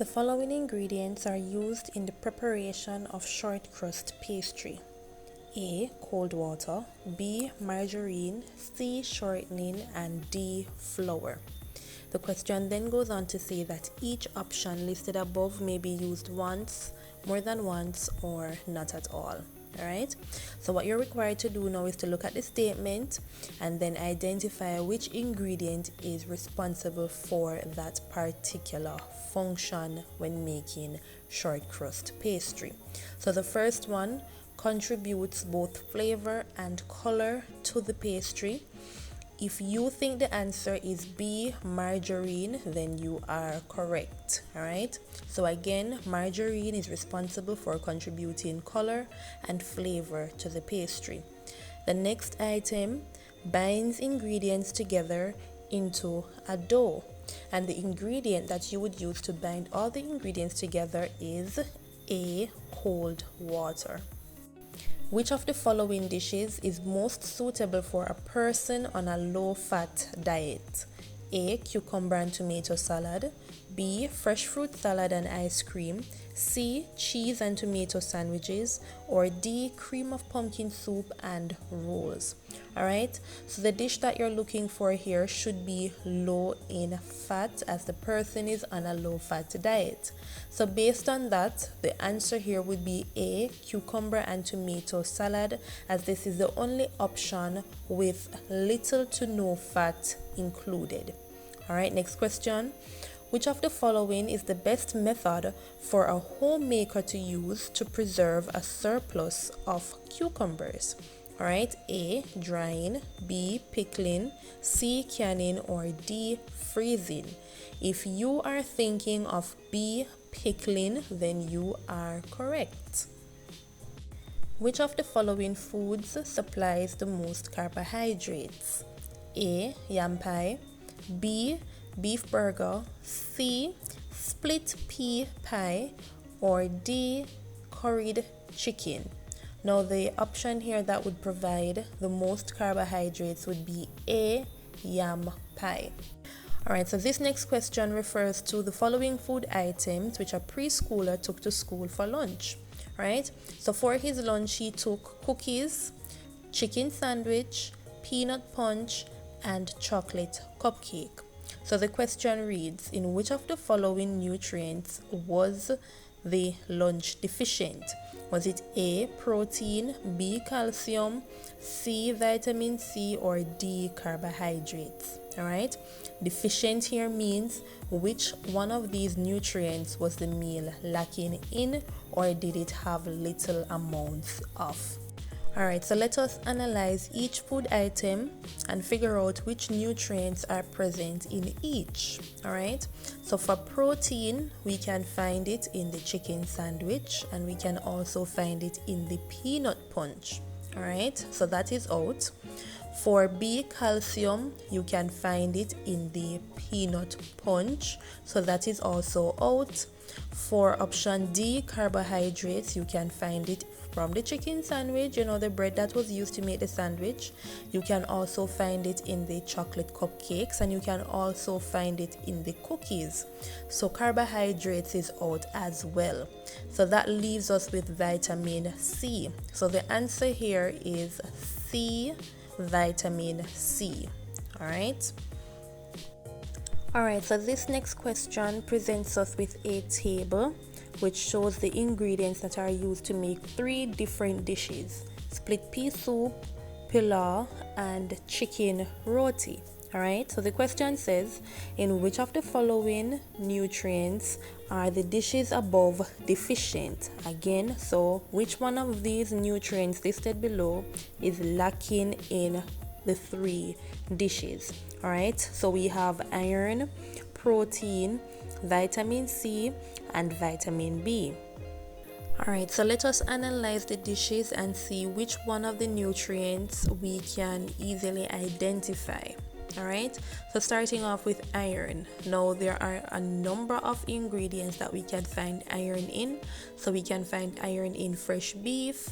The following ingredients are used in the preparation of short crust pastry. A. Cold water, B. Margarine, C. Shortening, and D. Flour. The question then goes on to say that each option listed above may be used once, more than once, or not at all. Alright, so what you're required to do now is to look at the statement and then identify which ingredient is responsible for that particular function when making short crust pastry. So the first one contributes both flavor and color to the pastry. If you think the answer is B, margarine, then you are correct. Alright, so again, margarine is responsible for contributing color and flavor to the pastry. The next item binds ingredients together into a dough, and the ingredient that you would use to bind all the ingredients together is A. Cold water. Which of the following dishes is most suitable for a person on a low-fat diet? A. Cucumber and tomato salad, B. Fresh fruit salad and ice cream, C. Cheese and tomato sandwiches, or D. Cream of pumpkin soup and rolls. Alright, so the dish that you're looking for here should be low in fat, as the person is on a low-fat diet. So based on that, the answer here would be A. Cucumber and tomato salad, as this is the only option with little to no fat included. Alright, next question. Which of the following is the best method for a homemaker to use to preserve a surplus of cucumbers? Alright, A. Drying, B. Pickling, C. Canning, or D. Freezing. If you are thinking of B. Pickling, then you are correct. Which of the following foods supplies the most carbohydrates? A. Yam pie, B. Beef burger, C. Split pea pie, or D. Curried chicken. Now the option here that would provide the most carbohydrates would be A. Yam pie. Alright, so this next question refers to the following food items which a preschooler took to school for lunch. Right? So for his lunch he took cookies, chicken sandwich, peanut punch, and chocolate cupcake. So the question reads, in which of the following nutrients was the lunch deficient? Was it A. Protein, B. Calcium, C. Vitamin C, or D. Carbohydrates? Alright, deficient here means which one of these nutrients was the meal lacking in, or did it have little amounts of? Alright, so let us analyze each food item and figure out which nutrients are present in each. Alright, so for protein, we can find it in the chicken sandwich, and we can also find it in the peanut punch. Alright, so that is out. For B, calcium, you can find it in the peanut punch, so that is also out. For option D, carbohydrates, you can find it from the chicken sandwich, the bread that was used to make the sandwich. You can also find it in the chocolate cupcakes, and you can also find it in the cookies. So carbohydrates is out as well. So that leaves us with vitamin C. So the answer here is C, vitamin C. Alright, so this next question presents us with a table which shows the ingredients that are used to make 3 different dishes: split pea soup, pilau, and chicken roti. Alright, so the question says, in which of the following nutrients are the dishes above deficient? Again, so which one of these nutrients listed below is lacking in the 3 dishes? Alright, so we have iron, protein, vitamin C, and vitamin B. Alright, so let us analyze the dishes and see which one of the nutrients we can easily identify. Alright, so starting off with iron. Now there are a number of ingredients that we can find iron in. So we can find iron in fresh beef,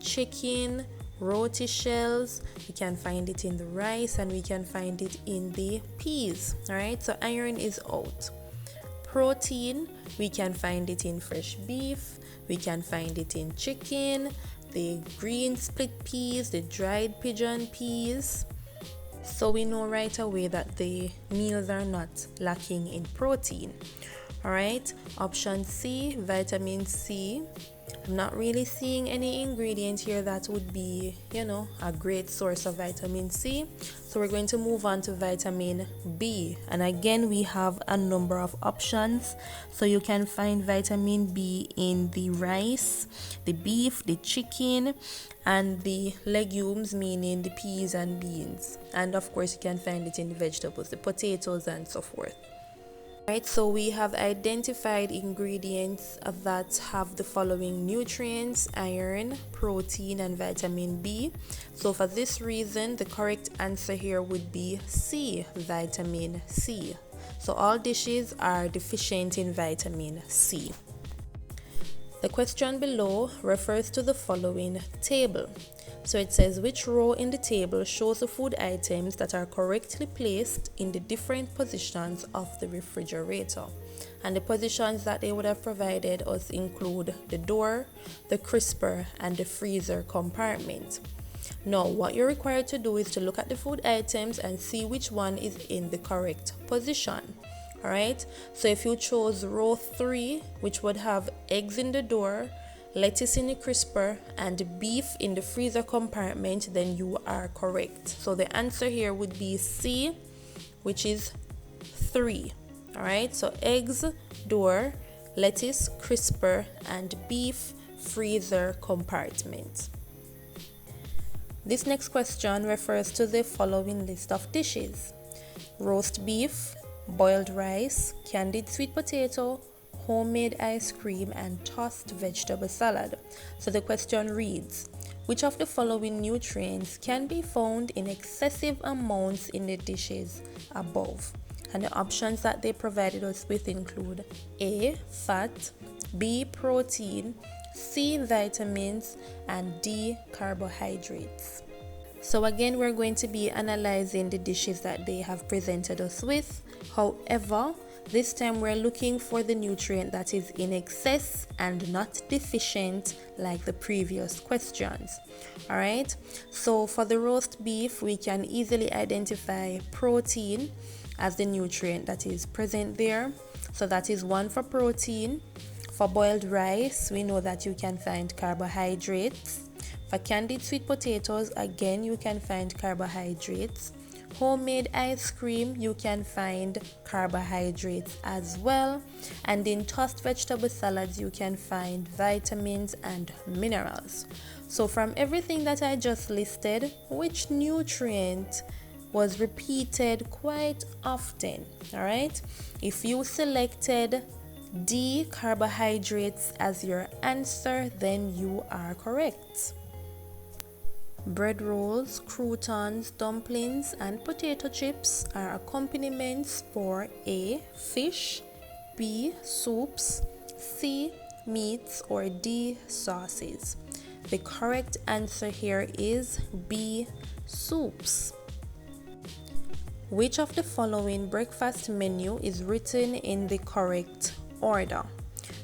chicken, roti shells, we can find it in the rice, and we can find it in the peas. Alright, so iron is out. protein, we can find it in fresh beef, we can find it in chicken, the green split peas, the dried pigeon peas. So we know right away that the meals are not lacking in protein. Alright, option C, vitamin C. I'm not really seeing any ingredient here that would be, a great source of vitamin C. So we're going to move on to vitamin B. And again, we have a number of options. So you can find vitamin B in the rice, the beef, the chicken, and the legumes, meaning the peas and beans. And of course, you can find it in the vegetables, the potatoes, and so forth. Right, so we have identified ingredients that have the following nutrients: iron, protein, and vitamin B. So for this reason, the correct answer here would be C, vitamin C. So all dishes are deficient in vitamin C. The question below refers to the following table. So it says, which row in the table shows the food items that are correctly placed in the different positions of the refrigerator? And the positions that they would have provided us include the door, the crisper, and the freezer compartment. Now, what you're required to do is to look at the food items and see which one is in the correct position. Alright, so if you chose row 3, which would have eggs in the door, lettuce in the crisper, and beef in the freezer compartment, then you are correct. So the answer here would be C, which is 3. Alright, so eggs, door, lettuce, crisper, and beef, freezer compartment. This next question refers to the following list of dishes: roast beef, boiled rice, candied sweet potato, homemade ice cream, and tossed vegetable salad. So the question reads, which of the following nutrients can be found in excessive amounts in the dishes above? And the options that they provided us with include A, fat, B, protein, C, vitamins, and D, carbohydrates. So again, we're going to be analyzing the dishes that they have presented us with. However, this time we're looking for the nutrient that is in excess and not deficient like the previous questions. Alright, so for the roast beef, we can easily identify protein as the nutrient that is present there. So that is 1 for protein. For boiled rice, we know that you can find carbohydrates. For candied sweet potatoes, again, you can find carbohydrates. Homemade ice cream, you can find carbohydrates as well. And in tossed vegetable salads, you can find vitamins and minerals. So from everything that I just listed, which nutrient was repeated quite often? All right, if you selected D, carbohydrates, as your answer, then you are correct. Bread rolls, croutons, dumplings, and potato chips are accompaniments for A, fish, B, soups, C, meats, or D, sauces. The correct answer here is B, soups. Which of the following breakfast menu is written in the correct order?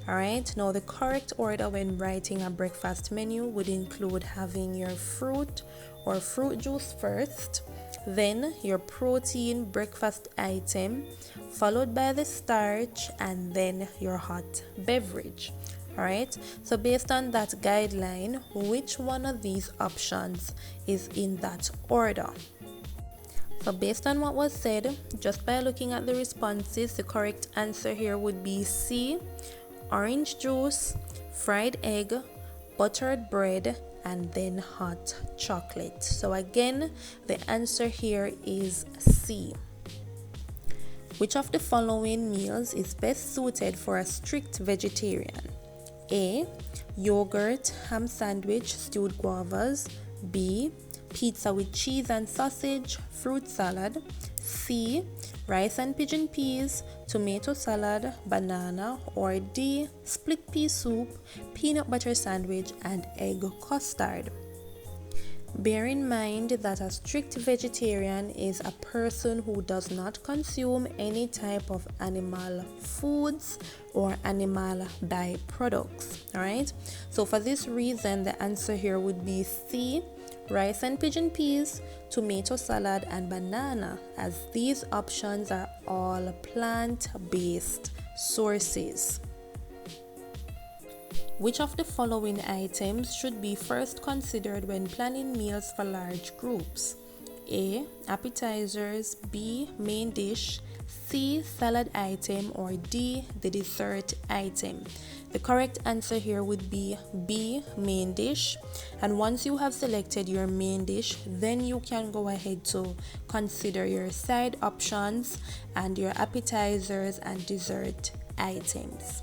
Alright, now the correct order when writing a breakfast menu would include having your fruit or fruit juice first, then your protein breakfast item, followed by the starch, and then your hot beverage. Alright, so based on that guideline, which one of these options is in that order? So based on what was said, just by looking at the responses, the correct answer here would be C, orange juice, fried egg, buttered bread, and then hot chocolate. So again, the answer here is C. Which of the following meals is best suited for a strict vegetarian? A, yogurt, ham sandwich, stewed guavas. B, pizza with cheese and sausage, fruit salad. C, rice and pigeon peas, tomato salad, banana. Or D, split pea soup, peanut butter sandwich, and egg custard. Bear in mind that a strict vegetarian is a person who does not consume any type of animal foods or animal byproducts. Alright, so for this reason, the answer here would be C, rice and pigeon peas, tomato salad, and banana, as these options are all plant-based sources. Which of the following items should be first considered when planning meals for large groups? A. Appetizers, B. Main dish, C. Salad item, or D. The dessert item. The correct answer here would be B. Main dish. And once you have selected your main dish, then you can go ahead to consider your side options and your appetizers and dessert items.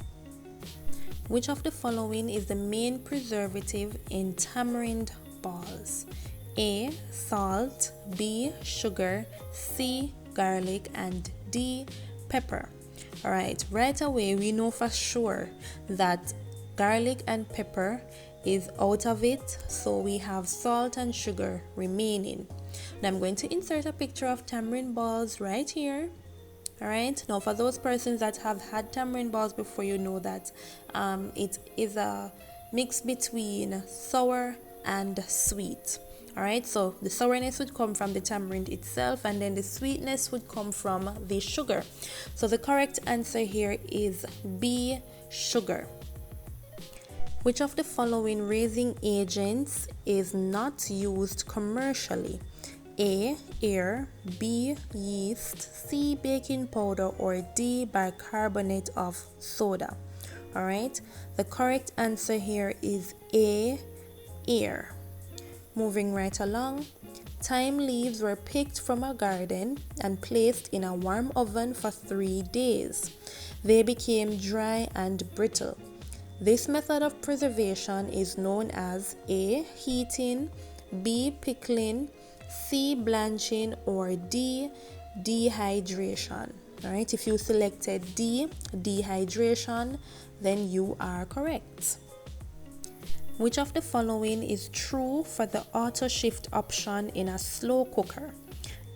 Which of the following is the main preservative in tamarind balls? A. Salt, B. Sugar, C. Garlic, and D. Pepper. Alright, right away we know for sure that garlic and pepper is out of it, so we have salt and sugar remaining. Now I'm going to insert a picture of tamarind balls right here. Alright, now for those persons that have had tamarind balls before, you know that it is a mix between sour and sweet. Alright, so the sourness would come from the tamarind itself, and then the sweetness would come from the sugar. So the correct answer here is B, sugar. Which of the following raising agents is not used commercially? A. Air, B. Yeast, C. Baking powder, or D. Bicarbonate of soda. Alright, the correct answer here is A. Air. Moving right along, thyme leaves were picked from a garden and placed in a warm oven for 3 days. They became dry and brittle. This method of preservation is known as A. Heating, B. Pickling, C. Blanching, or D. Dehydration. Alright, if you selected D. Dehydration, then you are correct. Which of the following is true for the auto shift option in a slow cooker?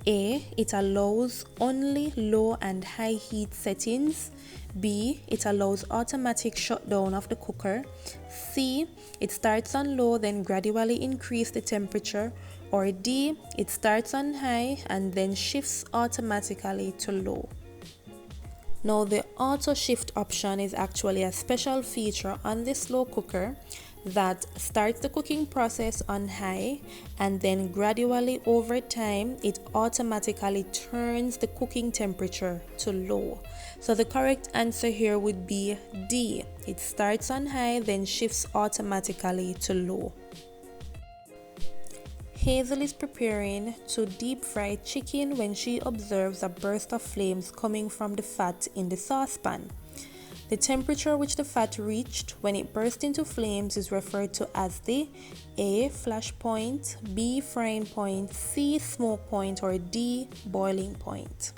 A. It allows only low and high heat settings. B. It allows automatic shutdown of the cooker. C. It starts on low, then gradually increase the temperature. Or D. It starts on high and then shifts automatically to low. Now the auto shift option is actually a special feature on the slow cooker that starts the cooking process on high, and then gradually over time it automatically turns the cooking temperature to low. So the correct answer here would be D. It starts on high, then shifts automatically to low. Hazel is preparing to deep fry chicken when she observes a burst of flames coming from the fat in the saucepan. The temperature which the fat reached when it burst into flames is referred to as the A. Flash point, B. Frying point, C. Smoke point, or D. Boiling point.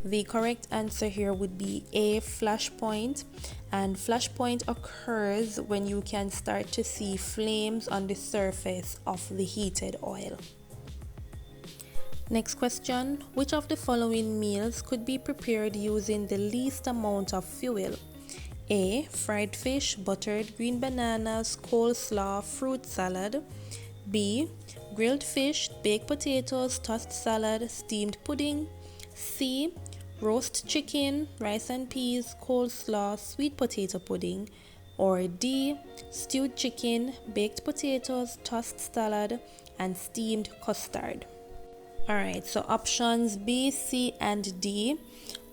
The correct answer here would be A. Flash point, and flash point occurs when you can start to see flames on the surface of the heated oil. Next question, which of the following meals could be prepared using the least amount of fuel? A. Fried fish, buttered green bananas, coleslaw, fruit salad. B. Grilled fish, baked potatoes, tossed salad, steamed pudding. C. Roast chicken, rice and peas, coleslaw, sweet potato pudding. Or D. Stewed chicken, baked potatoes, tossed salad, and steamed custard. Alright, so options B, C, and D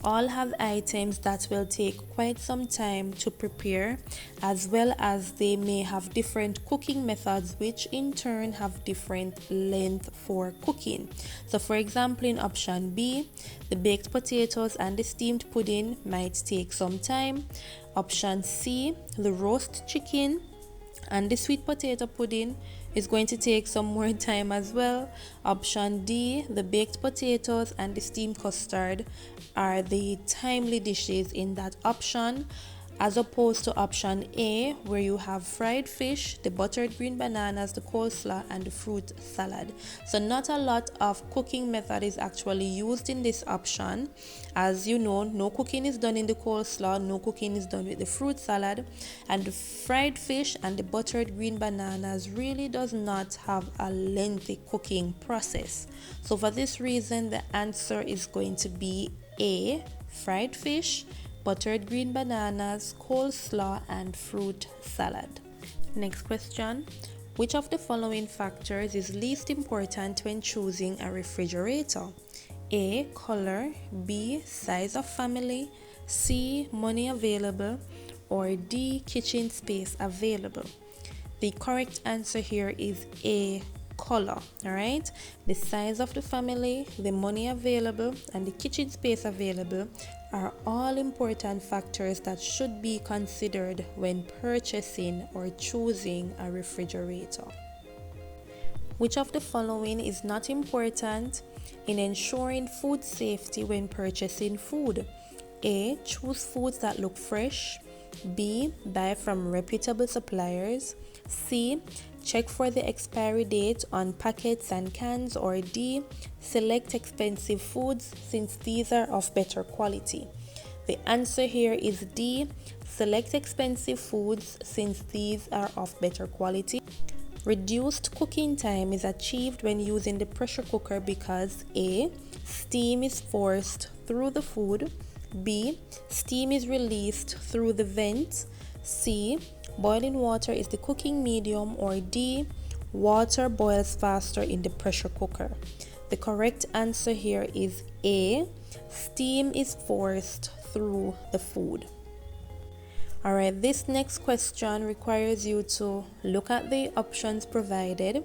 all have items that will take quite some time to prepare, as well as they may have different cooking methods, which in turn have different length for cooking. So for example, in option B, the baked potatoes and the steamed pudding might take some time. Option C, the roast chicken and the sweet potato pudding is going to take some more time as well. Option D, the baked potatoes and the steamed custard are the timely dishes in that option. as opposed to option A, where you have fried fish, the buttered green bananas, the coleslaw, and the fruit salad. So not a lot of cooking method is actually used in this option. As you know, no cooking is done in the coleslaw, no cooking is done with the fruit salad, and the fried fish and the buttered green bananas really does not have a lengthy cooking process. So for this reason, the answer is going to be A, fried fish, buttered green bananas, coleslaw, and fruit salad. Next question. Which of the following factors is least important when choosing a refrigerator? A, color, B, size of family, C, money available, or D, kitchen space available? The correct answer here is A, color. All right, the size of the family, the money available, and the kitchen space available are all important factors that should be considered when purchasing or choosing a refrigerator. Which of the following is not important in ensuring food safety when purchasing food? A, choose foods that look fresh. B, buy from reputable suppliers. C, check for the expiry date on packets and cans. Or D, select expensive foods since these are of better quality. The answer here is D, select expensive foods since these are of better quality. Reduced cooking time is achieved when using the pressure cooker because A, steam is forced through the food. B, steam is released through the vent. C, boiling water is the cooking medium. Or D, water boils faster in the pressure cooker. The correct answer here is A, steam is forced through the food. Alright, this next question requires you to look at the options provided.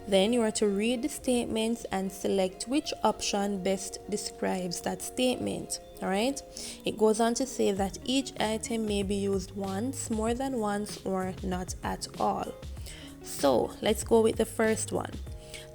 Then you are to read the statements and select which option best describes that statement. Alright, it goes on to say that each item may be used once, more than once, or not at all. So let's go with the first one.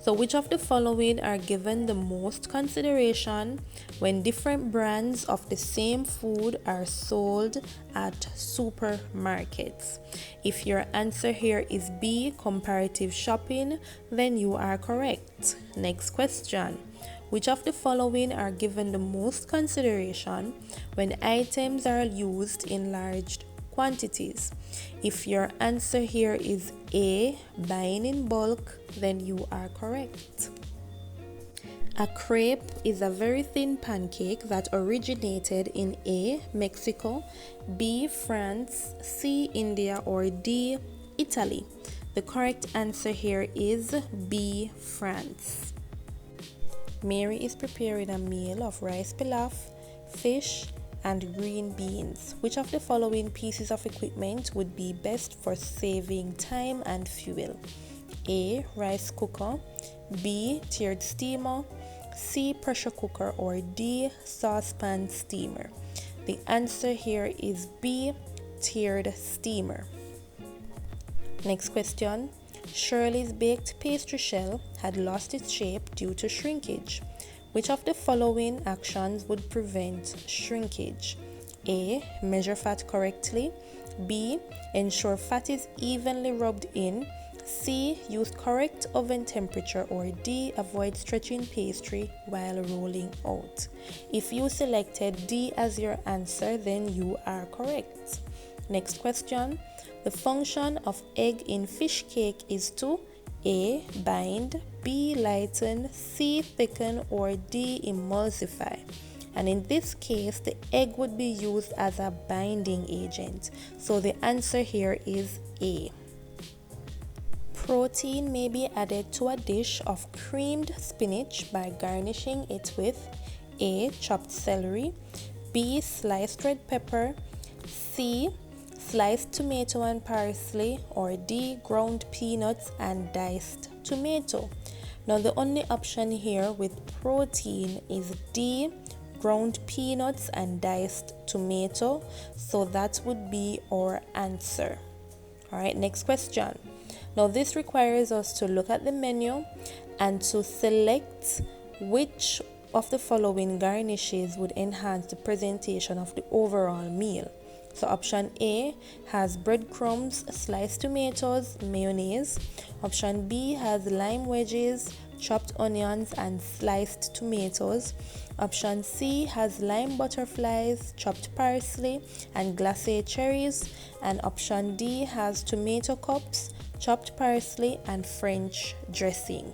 So which of the following are given the most consideration when different brands of the same food are sold at supermarkets? If your answer here is B, comparative shopping, then you are correct. Next question. Which of the following are given the most consideration when items are used in large quantities? If your answer here is A, buying in bulk, then you are correct. A crepe is a very thin pancake that originated in A, Mexico, B, France, C, India, or D, Italy. The correct answer here is B, France. Mary is preparing a meal of rice pilaf, fish, and green beans. Which of the following pieces of equipment would be best for saving time and fuel? A, rice cooker, B, tiered steamer, C, pressure cooker, or D, saucepan steamer? The answer here is B, tiered steamer. Next question. Shirley's baked pastry shell had lost its shape due to shrinkage. Which of the following actions would prevent shrinkage? A, measure fat correctly. B, ensure fat is evenly rubbed in. C, use correct oven temperature. Or D, avoid stretching pastry while rolling out. If you selected D as your answer, then you are correct. Next question. The function of egg in fish cake is to A, bind, B, lighten, C, thicken, or D, emulsify. And in this case, the egg would be used as a binding agent. So the answer here is A. Protein may be added to a dish of creamed spinach by garnishing it with A, chopped celery, B, sliced red pepper, C, sliced tomato and parsley, or D, ground peanuts and diced tomato. Now the only option here with protein is D, ground peanuts and diced tomato, so that would be our answer. Alright, next question. Now this requires us to look at the menu and to select which of the following garnishes would enhance the presentation of the overall meal. So option A has breadcrumbs, sliced tomatoes, mayonnaise. Option B has lime wedges, chopped onions and sliced tomatoes. Option C has lime butterflies, chopped parsley and glacé cherries. And option D has tomato cups, chopped parsley and French dressing.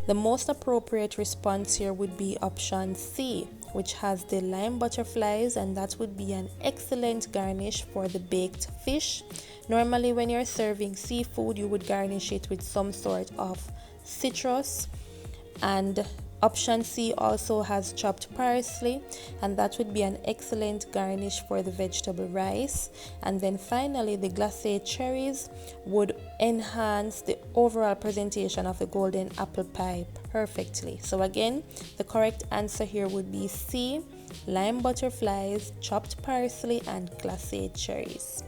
The most appropriate response here would be option C, which has the lime butterflies, and that would be an excellent garnish for the baked fish. Normally when you're serving seafood, you would garnish it with some sort of citrus. And option C also has chopped parsley, and that would be an excellent garnish for the vegetable rice. And then finally, the glacé cherries would enhance the overall presentation of the golden apple pie perfectly. So again, the correct answer here would be C, lime butterflies, chopped parsley and glacé cherries.